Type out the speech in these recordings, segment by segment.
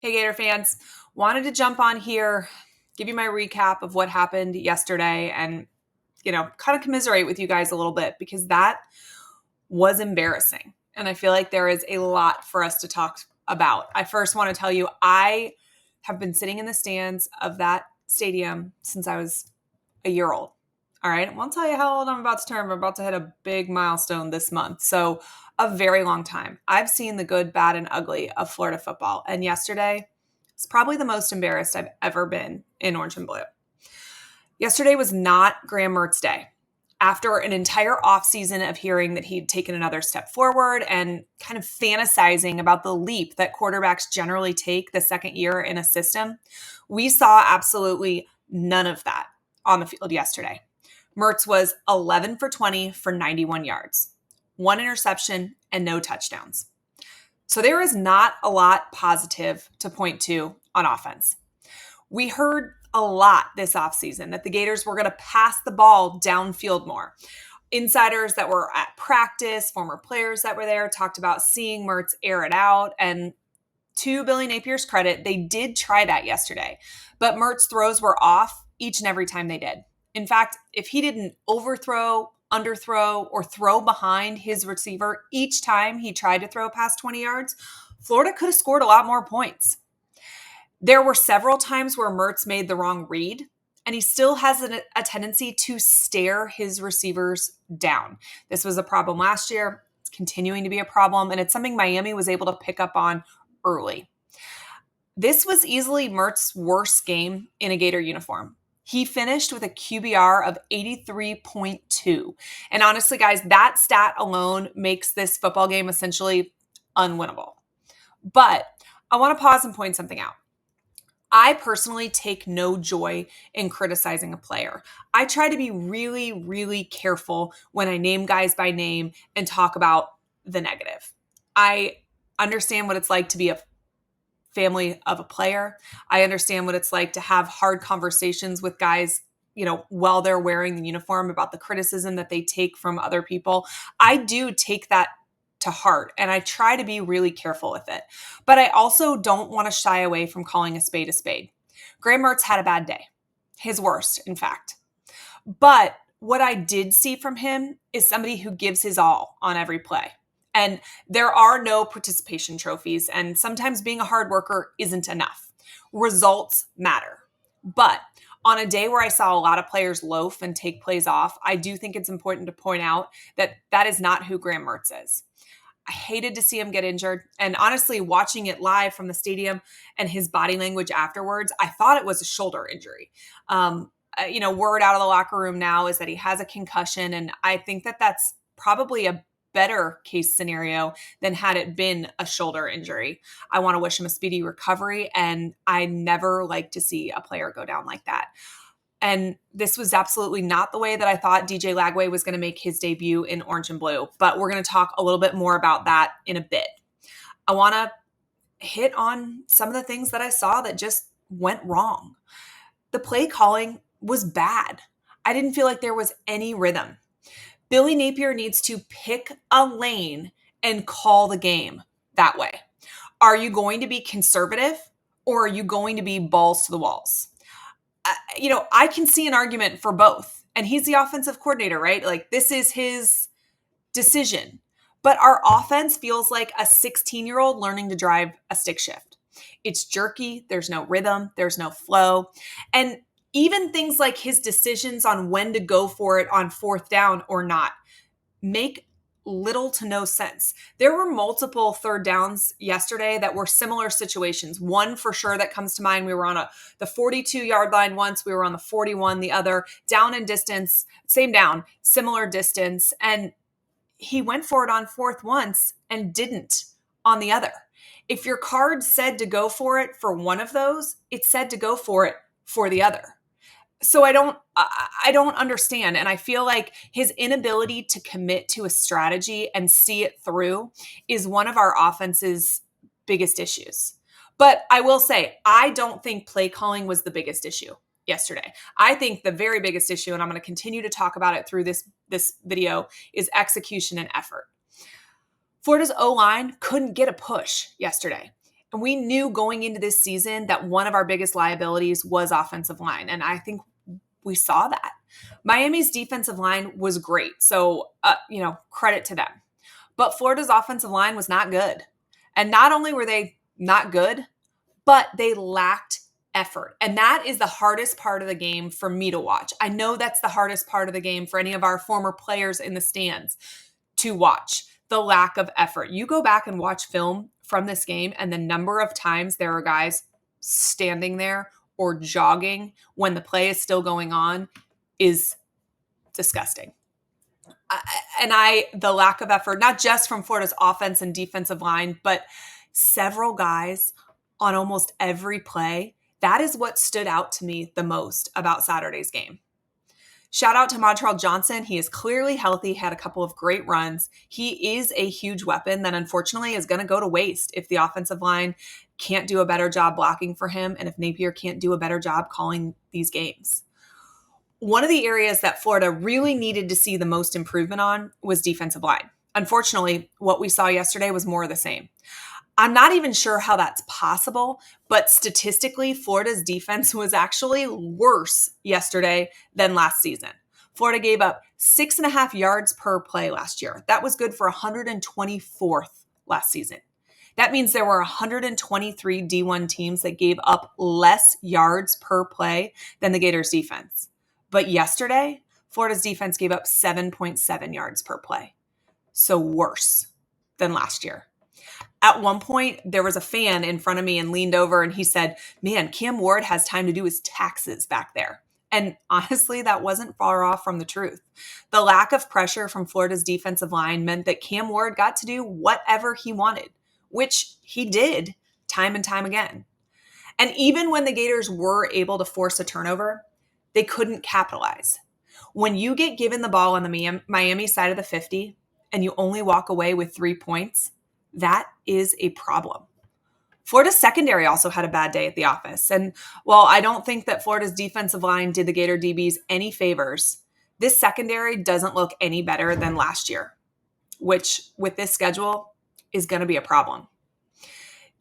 Hey Gator fans, wanted to jump on here, give you my recap of what happened yesterday and, kind of commiserate with you guys a little bit because that was embarrassing. And I feel like there is a lot for us to talk about. I first want to tell you, I have been sitting in the stands of that stadium since I was a year old. All right. I won't tell you how old I'm about to turn. I'm about to hit a big milestone this month. So a very long time. I've seen the good, bad, and ugly of Florida football. And yesterday is probably the most embarrassed I've ever been in orange and blue. Yesterday was not Graham Mertz day. After an entire offseason of hearing that he'd taken another step forward and kind of fantasizing about the leap that quarterbacks generally take the second year in a system, we saw absolutely none of that on the field yesterday. Mertz was 11 for 20 for 91 yards, one interception, and no touchdowns. So there is not a lot positive to point to on offense. We heard a lot this offseason that the Gators were going to pass the ball downfield more. Insiders that were at practice, former players that were there, talked about seeing Mertz air it out. And to Billy Napier's credit, they did try that yesterday. But Mertz throws were off each and every time they did. In fact, if he didn't overthrow, underthrow, or throw behind his receiver each time he tried to throw past 20 yards, Florida could have scored a lot more points. There were several times where Mertz made the wrong read, and he still has a tendency to stare his receivers down. This was a problem last year. It's continuing to be a problem, and it's something Miami was able to pick up on early. This was easily Mertz's worst game in a Gator uniform. He finished with a QBR of 83.2. And honestly, guys, that stat alone makes this football game essentially unwinnable. But I want to pause and point something out. I personally take no joy in criticizing a player. I try to be really, really careful when I name guys by name and talk about the negative. I understand what it's like to be a family of a player. I understand what it's like to have hard conversations with guys, while they're wearing the uniform about the criticism that they take from other people. I do take that to heart, and I try to be really careful with it. But I also don't want to shy away from calling a spade a spade. Graham Mertz had a bad day. His worst, in fact. But what I did see from him is somebody who gives his all on every play. And there are no participation trophies, and sometimes being a hard worker isn't enough. Results matter. But on a day where I saw a lot of players loaf and take plays off, I do think it's important to point out that that is not who Graham Mertz is. I hated to see him get injured. And honestly, watching it live from the stadium and his body language afterwards, I thought it was a shoulder injury. Word out of the locker room now is that he has a concussion. And I think that that's probably a better case scenario than had it been a shoulder injury. I want to wish him a speedy recovery, and I never like to see a player go down like that. And this was absolutely not the way that I thought DJ Lagway was going to make his debut in orange and blue, but we're going to talk a little bit more about that in a bit. I want to hit on some of the things that I saw that just went wrong. The play calling was bad. I didn't feel like there was any rhythm. Billy Napier needs to pick a lane and call the game that way. Are you going to be conservative, or are you going to be balls to the walls? I can see an argument for both. And he's the offensive coordinator, right? Like, this is his decision. But our offense feels like a 16-year-old learning to drive a stick shift. It's jerky. There's no rhythm. There's no flow. And even things like his decisions on when to go for it on fourth down or not make little to no sense. There were multiple third downs yesterday that were similar situations. One for sure that comes to mind, we were on the 42-yard line once, we were on the 41 the other, down in distance, same down, similar distance, and he went for it on fourth once and didn't on the other. If your card said to go for it for one of those, it said to go for it for the other. So I don't understand. And I feel like his inability to commit to a strategy and see it through is one of our offense's biggest issues. But I will say, I don't think play calling was the biggest issue yesterday. I think the very biggest issue, and I'm going to continue to talk about it through this video, is execution and effort. Florida's O-line couldn't get a push yesterday. And we knew going into this season that one of our biggest liabilities was offensive line. And I think we saw that. Miami's defensive line was great. So, credit to them. But Florida's offensive line was not good. And not only were they not good, but they lacked effort. And that is the hardest part of the game for me to watch. I know that's the hardest part of the game for any of our former players in the stands to watch, the lack of effort. You go back and watch film from this game, and the number of times there are guys standing there or jogging when the play is still going on is disgusting. The lack of effort, not just from Florida's offense and defensive line, but several guys on almost every play. That is what stood out to me the most about Saturday's game. Shout out to Montreal Johnson. He is clearly healthy, had a couple of great runs. He is a huge weapon that unfortunately is going to go to waste if the offensive line can't do a better job blocking for him and if Napier can't do a better job calling these games. One of the areas that Florida really needed to see the most improvement on was defensive line. Unfortunately, what we saw yesterday was more of the same. I'm not even sure how that's possible, but statistically, Florida's defense was actually worse yesterday than last season. Florida gave up 6.5 yards per play last year. That was good for 124th last season. That means there were 123 D1 teams that gave up less yards per play than the Gators defense. But yesterday, Florida's defense gave up 7.7 yards per play. So worse than last year. At one point, there was a fan in front of me and leaned over and he said, man, Cam Ward has time to do his taxes back there. And honestly, that wasn't far off from the truth. The lack of pressure from Florida's defensive line meant that Cam Ward got to do whatever he wanted, which he did time and time again. And even when the Gators were able to force a turnover, they couldn't capitalize. When you get given the ball on the Miami side of the 50 and you only walk away with 3 points, that is a problem. Florida's secondary also had a bad day at the office. And while I don't think that Florida's defensive line did the Gator DBs any favors, this secondary doesn't look any better than last year, which with this schedule is going to be a problem.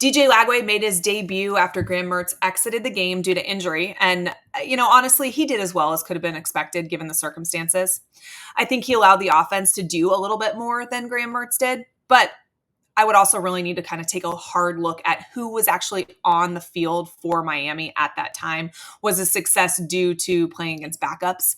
DJ Lagway made his debut after Graham Mertz exited the game due to injury. And, honestly, he did as well as could have been expected given the circumstances. I think he allowed the offense to do a little bit more than Graham Mertz did. But I would also really need to kind of take a hard look at who was actually on the field for Miami at that time. Was a success due to playing against backups?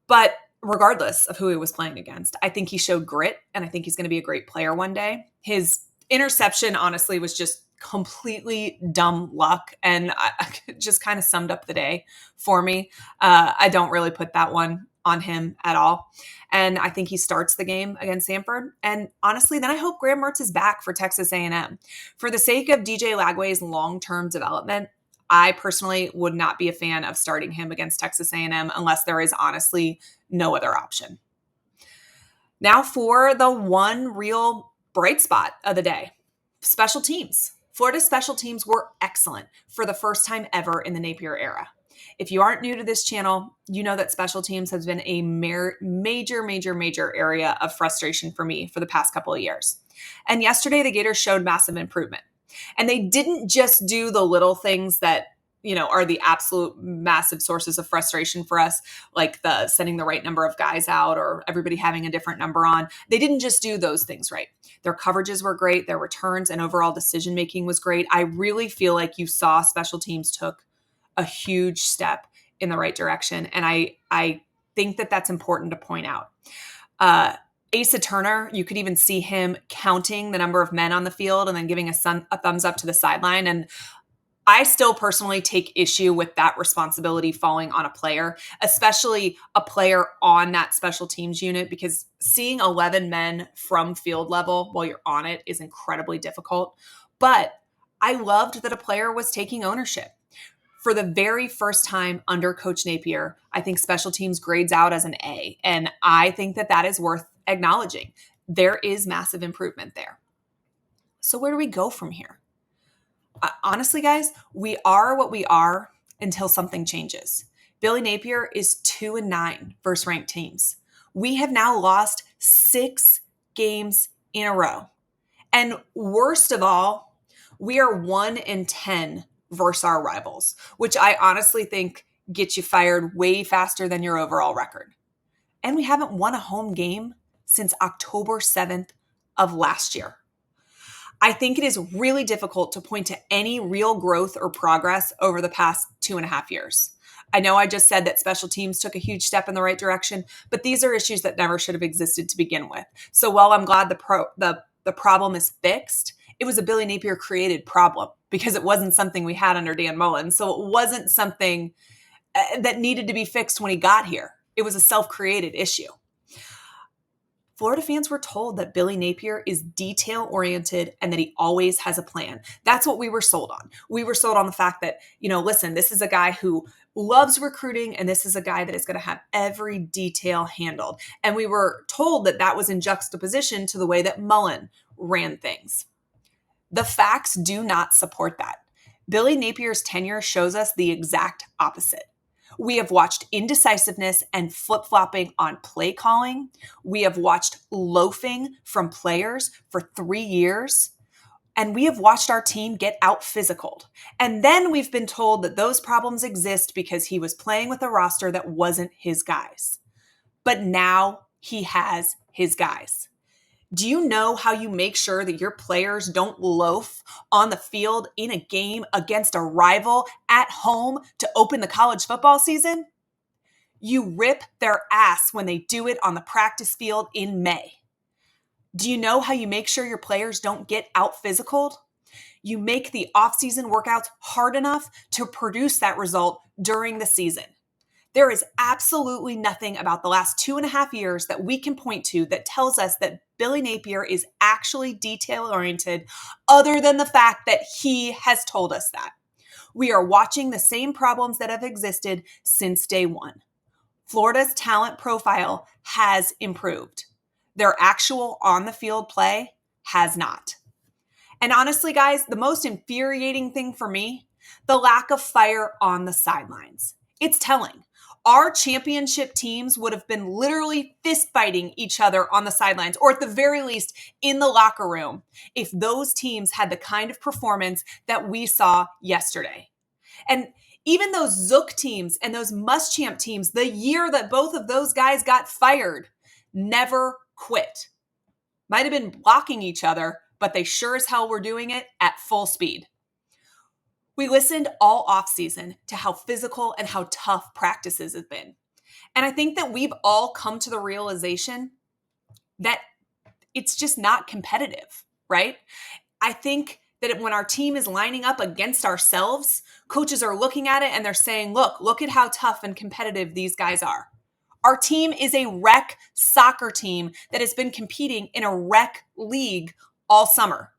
But regardless of who he was playing against, I think he showed grit, and I think he's going to be a great player one day. His interception, honestly, was just completely dumb luck, and I just kind of summed up the day for me. I don't really put that one on him at all. And I think he starts the game against Samford. And honestly, then I hope Graham Mertz is back for Texas A&M. For the sake of DJ Lagway's long-term development, I personally would not be a fan of starting him against Texas A&M unless there is honestly no other option. Now for the one real bright spot of the day, special teams. Florida's special teams were excellent for the first time ever in the Napier era. If you aren't new to this channel, you know that special teams has been a major area of frustration for me for the past couple of years. And yesterday, the Gators showed massive improvement. And they didn't just do the little things that, are the absolute massive sources of frustration for us, like the sending the right number of guys out or everybody having a different number on. They didn't just do those things right. Their coverages were great. Their returns and overall decision-making was great. I really feel like you saw special teams took a huge step in the right direction. And I think that that's important to point out. Asa Turner, you could even see him counting the number of men on the field and then giving a thumbs up to the sideline. And I still personally take issue with that responsibility falling on a player, especially a player on that special teams unit, because seeing 11 men from field level while you're on it is incredibly difficult. But I loved that a player was taking ownership. For the very first time under Coach Napier, I think special teams grades out as an A, and I think that that is worth acknowledging. There is massive improvement there. So where do we go from here? Honestly, guys, we are what we are until something changes. Billy Napier is 2-9 versus ranked teams. We have now lost 6 games in a row. And worst of all, We are 1-10 versus our rivals, which I honestly think gets you fired way faster than your overall record. And we haven't won a home game since October 7th of last year. I think it is really difficult to point to any real growth or progress over the past 2.5 years. I know I just said that special teams took a huge step in the right direction, but these are issues that never should have existed to begin with. So while I'm glad the problem is fixed, it was a Billy Napier created problem because it wasn't something we had under Dan Mullen. So it wasn't something that needed to be fixed when he got here. It was a self-created issue. Florida fans were told that Billy Napier is detail-oriented and that he always has a plan. That's what we were sold on. We were sold on the fact that, listen, this is a guy who loves recruiting and this is a guy that is going to have every detail handled. And we were told that that was in juxtaposition to the way that Mullen ran things. The facts do not support that. Billy Napier's tenure shows us the exact opposite. We have watched indecisiveness and flip-flopping on play calling. We have watched loafing from players for 3 years. And we have watched our team get out-physicaled. And then we've been told that those problems exist because he was playing with a roster that wasn't his guys. But now he has his guys. Do you know how you make sure that your players don't loaf on the field in a game against a rival at home to open the college football season? You rip their ass when they do it on the practice field in May. Do you know how you make sure your players don't get out-physicaled? You make the off-season workouts hard enough to produce that result during the season. There is absolutely nothing about the last 2.5 years that we can point to that tells us that Billy Napier is actually detail-oriented other than the fact that he has told us that. We are watching the same problems that have existed since day one. Florida's talent profile has improved. Their actual on-the-field play has not. And honestly, guys, the most infuriating thing for me, the lack of fire on the sidelines. It's telling. Our championship teams would have been literally fist fighting each other on the sidelines, or at the very least in the locker room, if those teams had the kind of performance that we saw yesterday. And even those Zook teams and those Muschamp teams, the year that both of those guys got fired, never quit. Might have been blocking each other, but they sure as hell were doing it at full speed. We listened all offseason to how physical and how tough practices have been. And I think that we've all come to the realization that it's just not competitive, right? I think that when our team is lining up against ourselves, coaches are looking at it and they're saying, look at how tough and competitive these guys are. Our team is a rec soccer team that has been competing in a rec league all summer.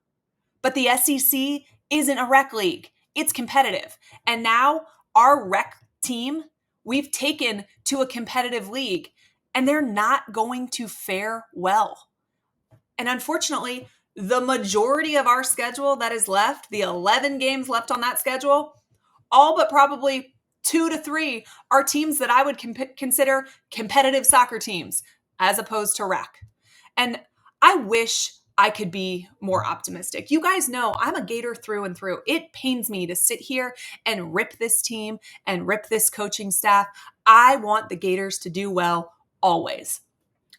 But the SEC isn't a rec league. It's competitive. And now our rec team, we've taken to a competitive league, and they're not going to fare well. And unfortunately, the majority of our schedule that is left, the 11 games left on that schedule, all but probably 2 to 3 are teams that I would consider competitive soccer teams as opposed to rec. And I wish I could be more optimistic. You guys know I'm a Gator through and through. It pains me to sit here and rip this team and rip this coaching staff. I want the Gators to do well always.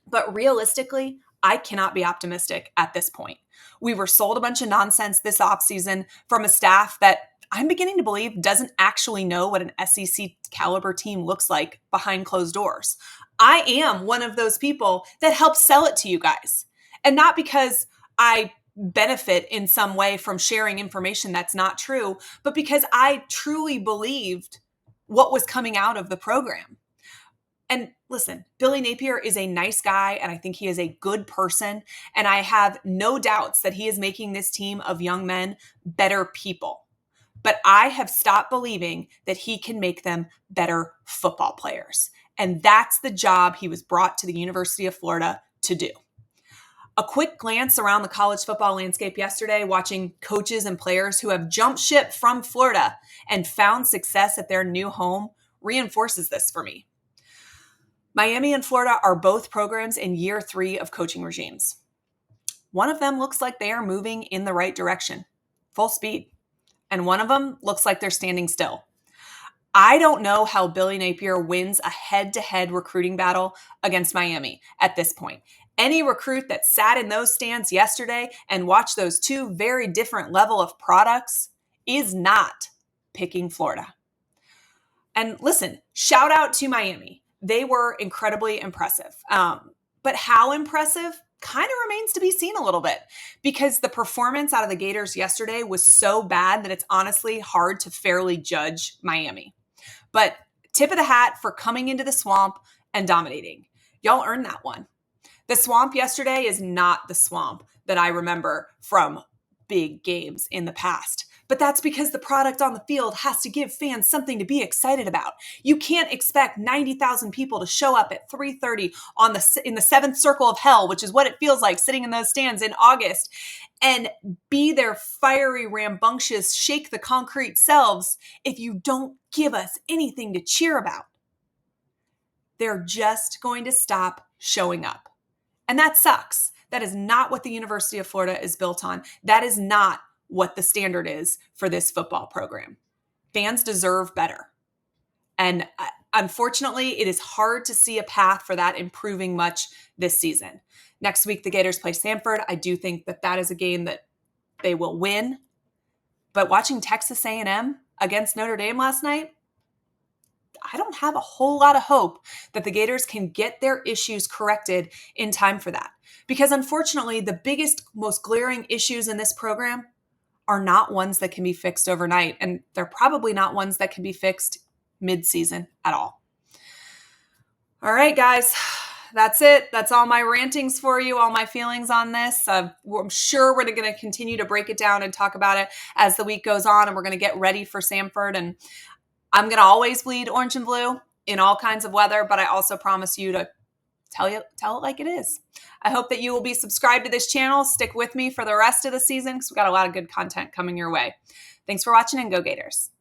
But realistically, I cannot be optimistic at this point. We were sold a bunch of nonsense this offseason from a staff that I'm beginning to believe doesn't actually know what an SEC caliber team looks like behind closed doors. I am one of those people that helps sell it to you guys. And not because I benefit in some way from sharing information that's not true, but because I truly believed what was coming out of the program. And listen, Billy Napier is a nice guy, and I think he is a good person. And I have no doubts that he is making this team of young men better people. But I have stopped believing that he can make them better football players. And that's the job he was brought to the University of Florida to do. A quick glance around the college football landscape yesterday, watching coaches and players who have jumped ship from Florida and found success at their new home, reinforces this for me. Miami and Florida are both programs in year 3 of coaching regimes. One of them looks like they are moving in the right direction. full speed. And one of them looks like they're standing still. I don't know how Billy Napier wins a head-to-head recruiting battle against Miami at this point. Any recruit that sat in those stands yesterday and watched those two very different level of products is not picking Florida. And listen, shout out to Miami. They were incredibly impressive. But how impressive kind of remains to be seen a little bit, because the performance out of the Gators yesterday was so bad that it's honestly hard to fairly judge Miami. But tip of the hat for coming into the Swamp and dominating. Y'all earned that one. The Swamp yesterday is not the Swamp that I remember from big games in the past. But that's because the product on the field has to give fans something to be excited about. You can't expect 90,000 people to show up at 3:30 in the seventh circle of hell, which is what it feels like sitting in those stands in August, and be their fiery, rambunctious, shake the concrete selves if you don't give us anything to cheer about. They're just going to stop showing up. And that sucks. That is not what the University of Florida is built on. That is not what the standard is for this football program. Fans deserve better. And unfortunately, it is hard to see a path for that improving much this season. Next week, the Gators play Samford. I do think that that is a game that they will win. But watching Texas A&M against Notre Dame last night, I don't have a whole lot of hope that the Gators can get their issues corrected in time for that. Because unfortunately, the biggest, most glaring issues in this program are not ones that can be fixed overnight. And they're probably not ones that can be fixed mid-season at all. All right, guys, that's it. That's all my rantings for you, all my feelings on this. I'm sure we're going to continue to break it down and talk about it as the week goes on, and we're going to get ready for Samford. And I'm going to always bleed orange and blue in all kinds of weather, but I also promise you to tell it like it is. I hope that you will be subscribed to this channel. Stick with me for the rest of the season because we got a lot of good content coming your way. Thanks for watching, and go Gators.